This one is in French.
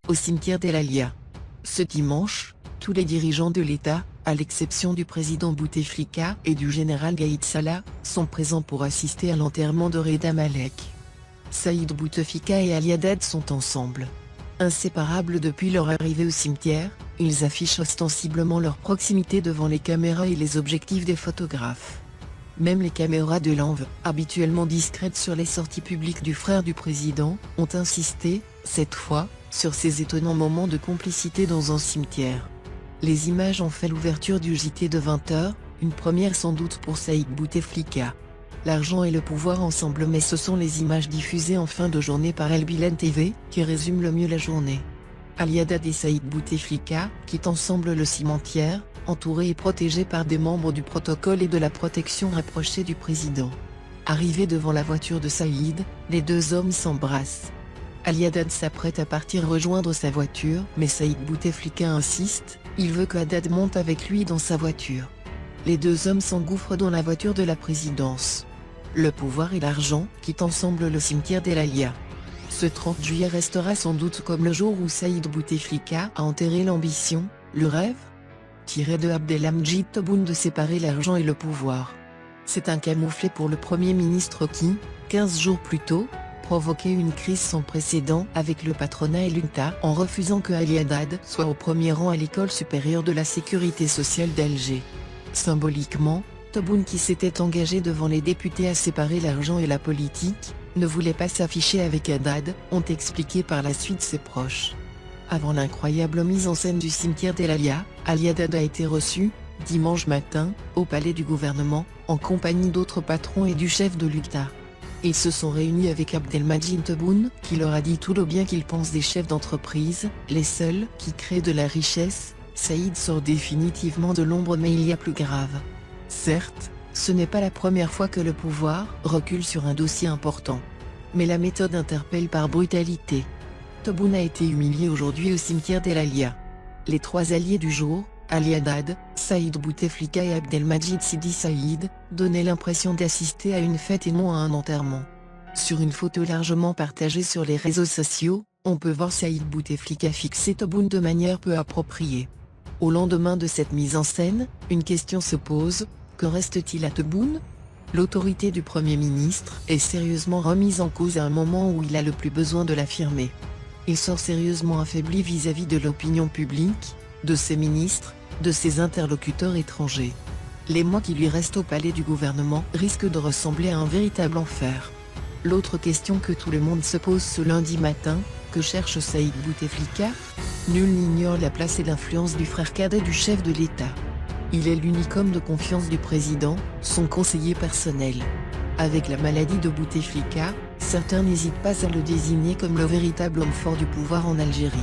au cimetière d'El Alia. Ce dimanche, tous les dirigeants de l'État, à l'exception du président Bouteflika et du général Gaïd Salah, sont présents pour assister à l'enterrement de Reda Malek. Saïd Bouteflika et Ali Haddad sont ensemble. Inséparables depuis leur arrivée au cimetière, ils affichent ostensiblement leur proximité devant les caméras et les objectifs des photographes. Même les caméras de l'Env, habituellement discrètes sur les sorties publiques du frère du président, ont insisté, cette fois, sur ces étonnants moments de complicité dans un cimetière. Les images ont fait l'ouverture du JT de 20h, une première sans doute pour Saïd Bouteflika. L'argent et le pouvoir ensemble, mais ce sont les images diffusées en fin de journée par El Bilan TV, qui résument le mieux la journée. Ali Haddad et Saïd Bouteflika quittent ensemble le cimetière, entourés et protégés par des membres du protocole et de la protection rapprochée du président. Arrivés devant la voiture de Saïd, les deux hommes s'embrassent. Ali Haddad s'apprête à partir rejoindre sa voiture, mais Saïd Bouteflika insiste, il veut que Haddad monte avec lui dans sa voiture. Les deux hommes s'engouffrent dans la voiture de la présidence. Le pouvoir et l'argent quittent ensemble le cimetière d'El Alia. Ce 30 juillet restera sans doute comme le jour où Saïd Bouteflika a enterré l'ambition, le rêve tiré de Abdelhamid Tebboune de séparer l'argent et le pouvoir. C'est un camouflet pour le Premier ministre qui, 15 jours plus tôt, provoquait une crise sans précédent avec le patronat et l'UNTA en refusant que Ali Haddad soit au premier rang à l'école supérieure de la sécurité sociale d'Alger. Symboliquement, Tebboune, qui s'était engagé devant les députés à séparer l'argent et la politique, ne voulait pas s'afficher avec Haddad, ont expliqué par la suite ses proches. Avant l'incroyable mise en scène du cimetière d'El Alia, Ali Haddad a été reçu, dimanche matin, au palais du gouvernement, en compagnie d'autres patrons et du chef de l'UNTA. Ils se sont réunis avec Abdelmadjid Tebboune, qui leur a dit tout le bien qu'il pense des chefs d'entreprise, les seuls qui créent de la richesse. Saïd sort définitivement de l'ombre, mais il y a plus grave. Certes, ce n'est pas la première fois que le pouvoir recule sur un dossier important. Mais la méthode interpelle par brutalité. Tebboune a été humilié aujourd'hui au cimetière d'El Alia. Les trois alliés du jour, Ali Haddad, Saïd Bouteflika et Abdelmadjid Sidi Saïd, donnaient l'impression d'assister à une fête et non à un enterrement. Sur une photo largement partagée sur les réseaux sociaux, on peut voir Saïd Bouteflika fixer Tebboune de manière peu appropriée. Au lendemain de cette mise en scène, une question se pose, que reste-t-il à Tebboune ? L'autorité du Premier ministre est sérieusement remise en cause à un moment où il a le plus besoin de l'affirmer. Il sort sérieusement affaibli vis-à-vis de l'opinion publique, de ses ministres, de ses interlocuteurs étrangers. Les mois qui lui restent au palais du gouvernement risquent de ressembler à un véritable enfer. L'autre question que tout le monde se pose ce lundi matin, que cherche Saïd Bouteflika ? Nul n'ignore la place et l'influence du frère cadet du chef de l'État. Il est l'unique homme de confiance du président, son conseiller personnel. Avec la maladie de Bouteflika, certains n'hésitent pas à le désigner comme le véritable homme fort du pouvoir en Algérie.